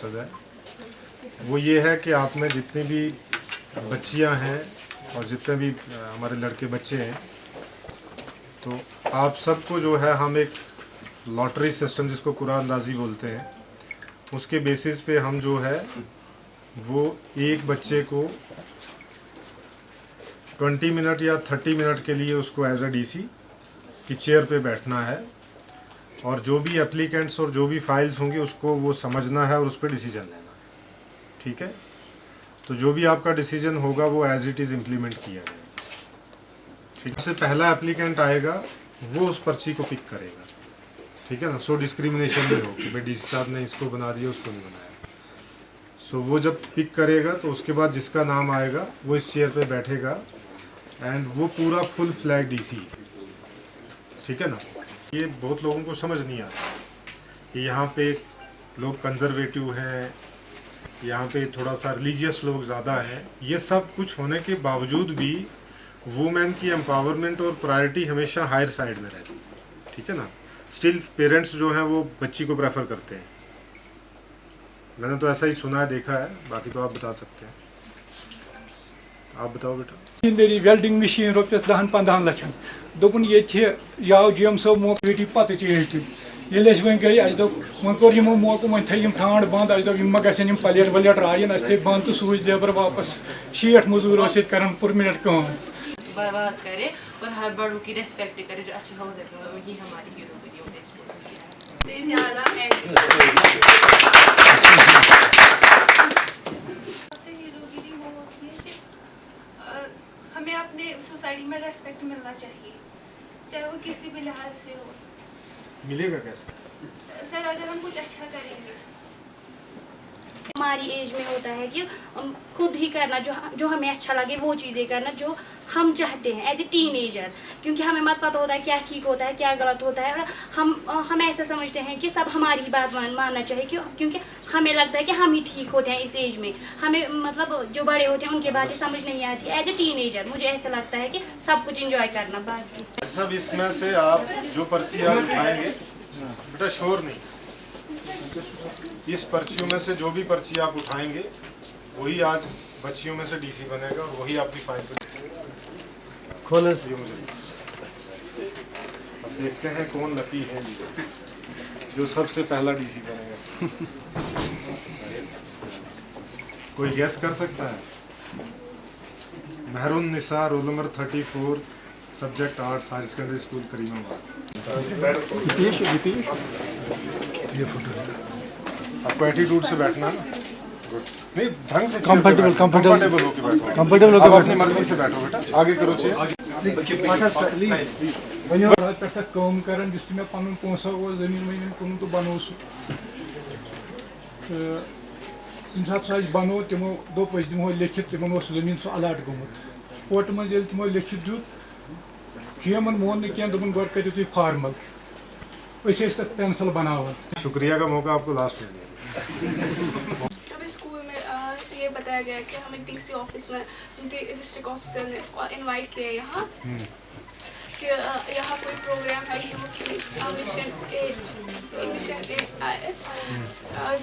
मकसद है, वो ये है कि आप में जितनी भी बच्चियां हैं और जितने भी हमारे लड़के बच्चे हैं, तो आप सबको जो है हम एक लॉटरी सिस्टम जिसको कुरानंदाजी बोलते हैं, उसके बेसिस पे हम जो है वो एक बच्चे को 20 मिनट या 30 मिनट के लिए उसको एज अ डीसी की चेयर पे बैठना है और जो भी एप्लीकेंट्स और जो भी फाइल्स होंगी उसको वो समझना है और उस पर डिसीजन लेना है। ठीक है, तो जो भी आपका डिसीजन होगा वो एज इट इज़ इम्प्लीमेंट किया जाएगा। ठीक है, पहला एप्लीकेंट आएगा वो उस पर्ची को पिक करेगा। ठीक है ना, सो डिस्क्रिमिनेशन नहीं होगी भाई डीसी साहब ने इसको बना दिया उसको नहीं बनाया। सो वो जब पिक करेगा तो उसके बाद जिसका नाम आएगा वो इस चेयर पे बैठेगा एंड वो पूरा फुल फ्लैग डीसी। ठीक है ना, ये बहुत लोगों को समझ नहीं आता कि यहाँ पे लोग कंजर्वेटिव हैं, यहाँ पे थोड़ा सा रिलीजियस लोग ज़्यादा हैं। ये सब कुछ होने के बावजूद भी वुमेन की एम्पावरमेंट और प्रायोरिटी हमेशा हायर साइड में रहती है। ठीक है ना, स्टिल पेरेंट्स जो हैं वो बच्ची को प्रेफर करते हैं। मैंने तो ऐसा ही सुना है, देखा है, बाकी तो आप बता सकते हैं। आप बताओ बेटा। वेल्डिंग मशीन रोपियस 10-15 लक्षन दोपन ये याव जीएम सब मोबिलिटी पत चेज वन गई अस दोप कोर यमो मौक वन थम ठांड बंद अस दोप गन प्लेट वलेट रायन अस थे बंद तो सूज लेबर वापस 60 मजदूर कर पर मिनट काम बात करे और हर बड़ों की रेस्पेक्ट करे जो अच्छी हो ये हमारी हीरोगिरी हमें अपने सोसाइटी में रेस्पेक्ट मिलना चाहिए, चाहे वो किसी भी लिहाज से हो। मिलेगा कैसे सर, अगर हम कुछ अच्छा करेंगे। हमारी एज में होता है कि खुद ही करना जो हमें अच्छा लगे वो चीज़ें करना जो हम चाहते हैं एज ए टीनेजर, क्योंकि हमें मत पता होता है क्या ठीक होता है क्या गलत होता है। और हम ऐसा समझते हैं कि सब हमारी ही बात मानना चाहिए क्योंकि हमें लगता है कि हम ही ठीक होते हैं इस एज में। हमें मतलब जो बड़े होते हैं उनकी बातें समझ नहीं आती। एज ए टीनेजर मुझे ऐसा लगता है कि सब कुछ इंजॉय करना। बाकी सब इसमें से आप जो पर्ची आप उठाएंगे बेटा, शोर नहीं, इस पर्चियों में से जो भी पर्ची आप उठाएंगे वही आज बच्चियों में से डीसी बनेगा और वही आपकी फाइल खोले से मुझे। अब देखते हैं कौन लकी है जो सबसे पहला डीसी बनेगा। कोई गैस कर सकता है? Mehrun Nisa, roll number 34, subject arts, higher secondary school Karimabad. आपको एटीट्यूड से बैठना है, नहीं ढंग से कंफर्टेबल होकर बैठो। कंफर्टेबल होकर अपनी मर्जी से बैठो बेटा। आगे करो चेयर। कम कर मे पन पोसा जमीन वमीन कुन तो बनो सह बनो तमो दोप दिमो लिखित तिमन जमीन सह अलाट गोमुत कोर्ट मज तमो लिखित दुत जीएमन मोन कह दोपन गो करो तुम फार्मल पेंसिल बनावा। शुक्रिया का मौका आपको लास्ट में। अभी स्कूल में ये बताया गया कि हमें डीसी ऑफिस में डिस्ट्रिक्ट ऑफिसर ने इनवाइट किया यहाँ कि यहाँ कोई प्रोग्राम है मिशन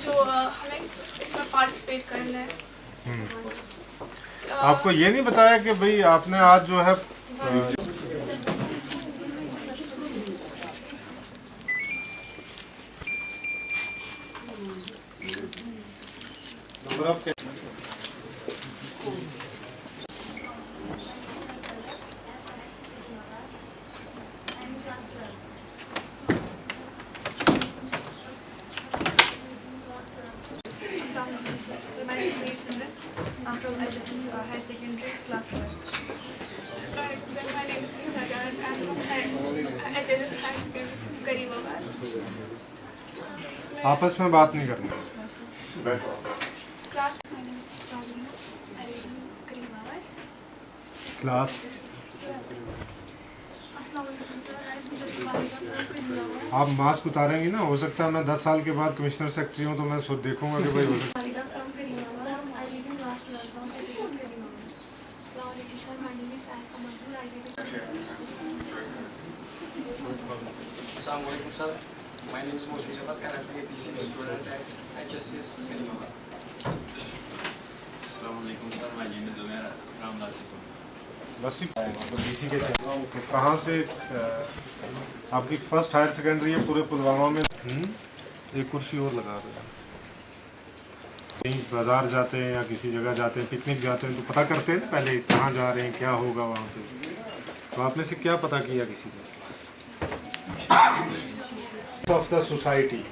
जो हमें इसमें पार्टिसिपेट करना है। आपको ये नहीं बताया कि भाई आपने आज जो है I'm from HSS Higher Secondary Class 4. My name is Nisha Jahan. I'm from HSS Higher Secondary Karimabad. आपस में बात नहीं करनी। क्लास क्लास आप मास्क उतारेंगी ना, हो सकता है मैं 10 साल के बाद कमिश्नर सेक्रेटरी हूँ तो मैं खुद देखूंगा कि भाई हो सकता अस्सलाम वालेकुम sir. My name is Mohsin Shabazz, currently a PCB student at HSS Karimabad. Assalamualaikum sir, my name is Umair Ramdas. बस डीसी के चले तो कहाँ से आपकी फर्स्ट हायर सेकेंडरी है पूरे पुलवामा में? एक कुर्सी और लगा दो। कहीं बाजार जाते हैं या किसी जगह जाते हैं, पिकनिक जाते हैं, तो पता करते हैं ना पहले कहाँ जा रहे हैं, क्या होगा वहाँ पे। तो आपने से क्या पता किया किसी ने? ऑफ द सोसाइटी,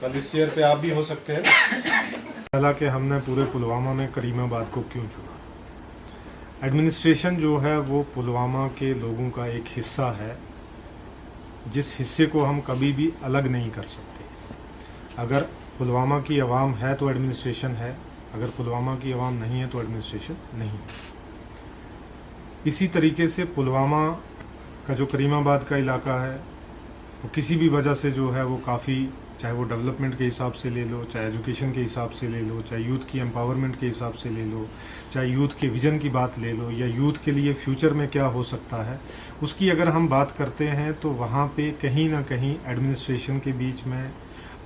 कल इस चेयर पे आप भी हो सकते हैं। पहला कि हमने पूरे पुलवामा में करीमाबाद को क्यों चुना। एडमिनिस्ट्रेशन जो है वो पुलवामा के लोगों का एक हिस्सा है, जिस हिस्से को हम कभी भी अलग नहीं कर सकते। अगर पुलवामा की आवाम है तो एडमिनिस्ट्रेशन है, अगर पुलवामा की आवाम नहीं है तो एडमिनिस्ट्रेशन नहीं है। इसी तरीके से पुलवामा का जो करीमाबाद का इलाका है वो किसी भी वजह से जो है वो काफ़ी, चाहे वो डेवलपमेंट के हिसाब से ले लो, चाहे एजुकेशन के हिसाब से ले लो, चाहे यूथ की एम्पावरमेंट के हिसाब से ले लो, चाहे यूथ के विज़न की बात ले लो, या यूथ के लिए फ्यूचर में क्या हो सकता है, उसकी अगर हम बात करते हैं तो वहाँ पे कहीं ना कहीं एडमिनिस्ट्रेशन के बीच में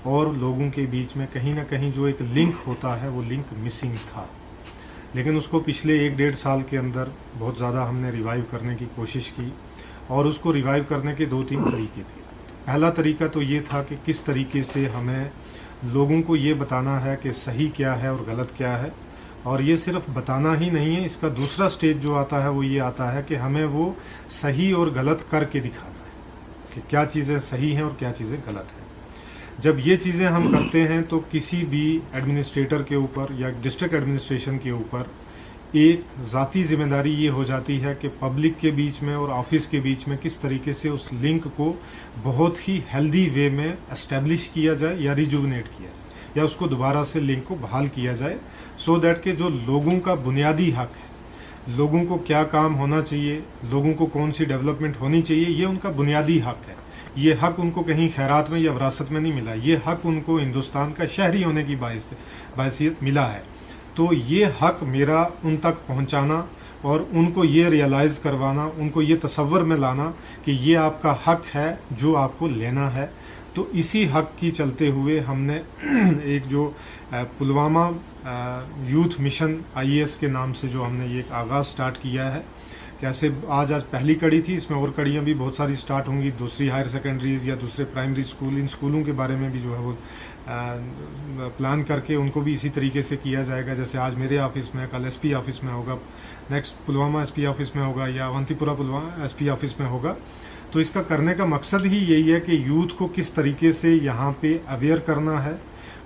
और लोगों के बीच में कहीं ना कहीं जो एक लिंक होता है वो लिंक मिसिंग था। लेकिन उसको पिछले 1-1.5 साल के अंदर बहुत ज़्यादा हमने रिवाइव करने की कोशिश की, और उसको रिवाइव करने के 2-3 तरीके थे। पहला तरीका तो ये था कि किस तरीके से हमें लोगों को ये बताना है कि सही क्या है और गलत क्या है, और ये सिर्फ बताना ही नहीं है, इसका दूसरा स्टेज जो आता है वो ये आता है कि हमें वो सही और गलत करके दिखाना है कि क्या चीज़ें सही हैं और क्या चीज़ें गलत हैं। जब ये चीज़ें हम करते हैं तो किसी भी एडमिनिस्ट्रेटर के ऊपर या डिस्ट्रिक्ट एडमिनिस्ट्रेशन के ऊपर एक ज़ाती जिम्मेदारी ये हो जाती है कि पब्लिक के बीच में और ऑफिस के बीच में किस तरीके से उस लिंक को बहुत ही हेल्दी वे में एस्टेब्लिश किया जाए या रिजुवनेट किया जाए, या उसको दोबारा से लिंक को बहाल किया जाए, सो दैट के जो लोगों का बुनियादी हक है, लोगों को क्या काम होना चाहिए, लोगों को कौन सी डेवलपमेंट होनी चाहिए, ये उनका बुनियादी हक है। ये हक उनको कहीं खैरात में या विरासत में नहीं मिला, ये हक उनको हिंदुस्तान का शहरी होने की बायसियत मिला है। तो ये हक मेरा उन तक पहुंचाना और उनको ये रियलाइज़ करवाना, उनको ये तसव्वुर में लाना कि ये आपका हक है जो आपको लेना है। तो इसी हक की चलते हुए हमने एक जो पुलवामा यूथ मिशन IAS के नाम से जो हमने ये एक आगाज़ स्टार्ट किया है, कैसे आज पहली कड़ी थी, इसमें और कड़ियाँ भी बहुत सारी स्टार्ट होंगी, दूसरी हायर सेकेंडरीज़ या दूसरे प्राइमरी स्कूल, इन स्कूलों के बारे में भी जो है वो प्लान करके उनको भी इसी तरीके से किया जाएगा। जैसे आज मेरे ऑफिस में, कल SP ऑफिस में होगा, नेक्स्ट पुलवामा SP ऑफिस में होगा, या अवंतीपुरा पुलवामा SP ऑफिस में होगा। तो इसका करने का मकसद ही यही है कि यूथ को किस तरीके से यहाँ पे अवेयर करना है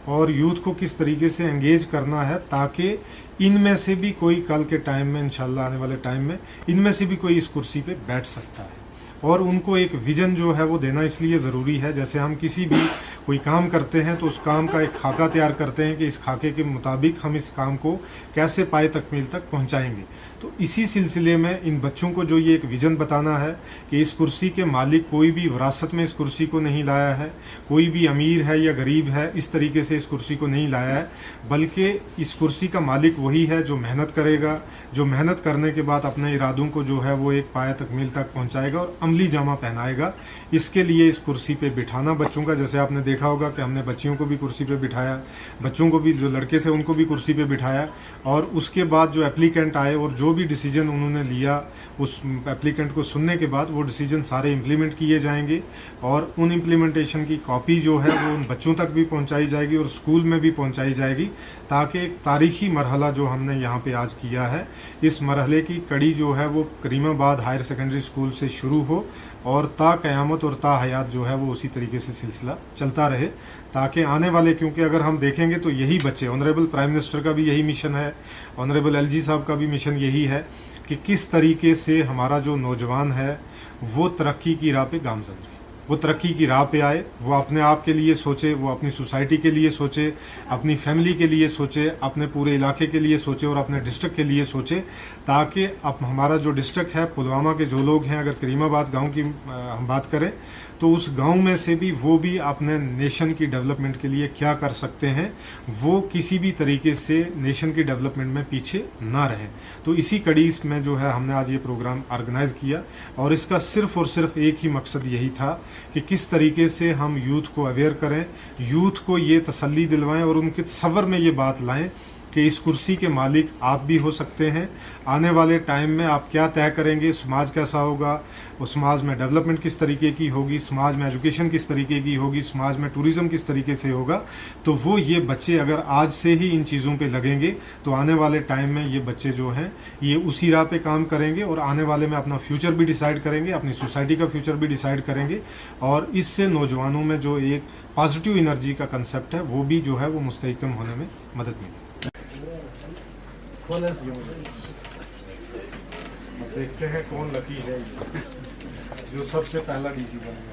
और यूथ को किस तरीके से एंगेज करना है, ताकि इनमें से भी कोई कल के टाइम में, इंशाल्लाह आने वाले टाइम में, इनमें से भी कोई इस कुर्सी पे बैठ सकता है। और उनको एक विज़न जो है वो देना इसलिए ज़रूरी है, जैसे हम किसी भी कोई काम करते हैं तो उस काम का एक खाका तैयार करते हैं कि इस खाके के मुताबिक हम इस काम को कैसे पाए तकमील तक पहुंचाएंगे। तो इसी सिलसिले में इन बच्चों को जो ये एक विज़न बताना है कि इस कुर्सी के मालिक कोई भी विरासत में इस कुर्सी को नहीं लाया है, कोई भी अमीर है या गरीब है इस तरीके से इस कुर्सी को नहीं लाया है, बल्कि इस कुर्सी का मालिक वही है जो मेहनत करेगा, जो मेहनत करने के बाद अपने इरादों को जो है वो एक पाया तकमील तक पहुँचाएगा और अमली जामा पहनाएगा। इसके लिए इस कुर्सी पे बिठाना बच्चों का, जैसे आपने देखा होगा कि हमने बच्चियों को भी कुर्सी पे बिठाया, बच्चों को भी, जो लड़के थे उनको भी कुर्सी पे बिठाया, और उसके बाद जो एप्लीकेंट आए और जो भी डिसीजन उन्होंने लिया उस एप्लीकेंट को सुनने के बाद वो डिसीजन सारे इम्प्लीमेंट किए जाएंगे, और उन इम्प्लीमेंटेशन की कॉपी जो है वो उन बच्चों तक भी पहुँचाई जाएगी और स्कूल में भी पहुँचाई जाएगी, ताकि एक तारीखी मरहला जो हमने यहाँ पर आज किया है, इस मरहले की कड़ी जो है वो करीमाबाद हायर सेकेंडरी स्कूल से शुरू हो और ता क़यामत और ता हयात जो है वो उसी तरीके से सिलसिला चलता रहे, ताकि आने वाले, क्योंकि अगर हम देखेंगे तो यही बच्चे, ऑनरेबल प्राइम मिनिस्टर का भी यही मिशन है, ऑनरेबल LG साहब का भी मिशन यही है कि किस तरीके से हमारा जो नौजवान है वो तरक्की की राह पे गामजन रहे, वो तरक्की की राह पे आए, वो अपने आप के लिए सोचे, वो अपनी सोसाइटी के लिए सोचे, अपनी फैमिली के लिए सोचे, अपने पूरे इलाके के लिए सोचे और अपने डिस्ट्रिक्ट के लिए सोचे, ताकि अब हमारा जो डिस्ट्रिक्ट है पुलवामा के जो लोग हैं, अगर करीमाबाद गांव की हम बात करें तो उस गांव में से भी वो भी अपने नेशन की डेवलपमेंट के लिए क्या कर सकते हैं, वो किसी भी तरीके से नेशन की डेवलपमेंट में पीछे ना रहें। तो इसी कड़ी में जो है हमने आज ये प्रोग्राम ऑर्गेनाइज किया और इसका सिर्फ और सिर्फ एक ही मकसद यही था कि किस तरीके से हम यूथ को अवेयर करें, यूथ को ये तसल्ली दिलवाएं और उनके तसव्वुर में ये बात लाएं कि इस कुर्सी के मालिक आप भी हो सकते हैं। आने वाले टाइम में आप क्या तय करेंगे, समाज कैसा होगा, उस समाज में डेवलपमेंट किस तरीके की होगी, समाज में एजुकेशन किस तरीके की होगी, समाज में टूरिज़्म किस तरीके से होगा, तो वो ये बच्चे अगर आज से ही इन चीज़ों पे लगेंगे तो आने वाले टाइम में ये बच्चे जो हैं ये उसी राह पे काम करेंगे और आने वाले में अपना फ्यूचर भी डिसाइड करेंगे, अपनी सोसाइटी का फ्यूचर भी डिसाइड करेंगे और इससे नौजवानों में जो एक पॉजिटिव एनर्जी का कंसेप्ट है वो भी जो है वो मुस्तहकम होने में मदद मिलेगी। देखते हैं कौन लकी है जो सबसे पहला डीसी बनेगा।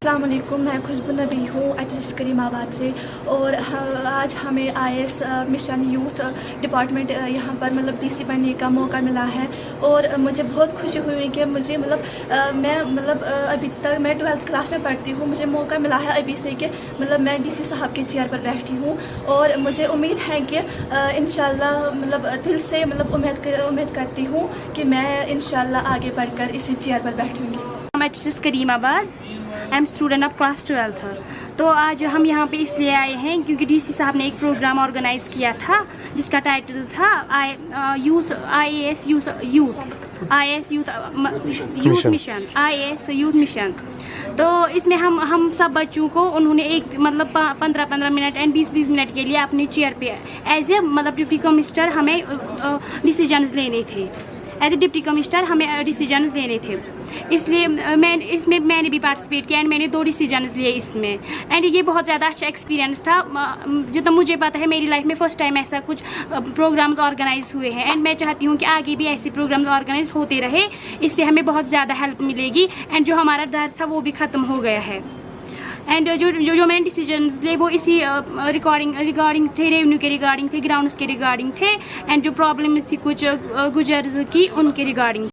अस्सलाम वालेकुम, मैं खुशबू नबी हूँ एचएस करीमाबाद से और आज हमें आईएएस मिशन यूथ डिपार्टमेंट यहाँ पर मतलब डीसी बनने का मौका मिला है और मुझे बहुत खुशी हुई कि मुझे मैं अभी तक मैं 12th क्लास में पढ़ती हूँ, मुझे मौका मिला है अभी से कि मैं डीसी साहब के चेयर पर बैठी हूँ और मुझे उम्मीद है कि इंशाल्लाह दिल से उम्मीद करती हूँ कि मैं इंशाल्लाह आगे बढ़कर इसी चेयर पर बैठूँगी। HS Karimabad, I am student of class 12th। तो आज हम यहाँ पे इसलिए आए हैं क्योंकि डीसी साहब ने एक प्रोग्राम ऑर्गेनाइज किया था जिसका टाइटल था आईएएस यूथ मिशन। तो इसमें हम सब बच्चों को उन्होंने एक 15-15 मिनट एंड 20-20 मिनट के लिए अपने चेयर पे एज ए डिप्टी कमिश्नर हमें डिसीजंस लेने थे, एज ए डिप्टी कमिश्नर हमें डिसीजंस लेने थे। इसलिए मैंने भी पार्टिसिपेट किया एंड मैंने 2 डिसीजंस लिए इसमें एंड ये बहुत ज़्यादा अच्छा एक्सपीरियंस था। जितना मुझे पता है मेरी लाइफ में फ़र्स्ट टाइम ऐसा कुछ प्रोग्राम्स ऑर्गेनाइज हुए हैं एंड मैं चाहती हूँ कि आगे भी ऐसे प्रोग्राम्स ऑर्गेनाइज होते रहे, इससे हमें बहुत ज़्यादा हेल्प मिलेगी एंड जो हमारा डर था वो भी ख़त्म हो गया है। एंड जो मैंने डिसीजंस लिए वो इसी रिगार्डिंग थे, रेवेन्यू के रिगार्डिंग थे, ग्राउंड्स के रिगार्डिंग थे एंड जो प्रॉब्लम्स थी कुछ गुजर्स की उनके रिगार्डिंग।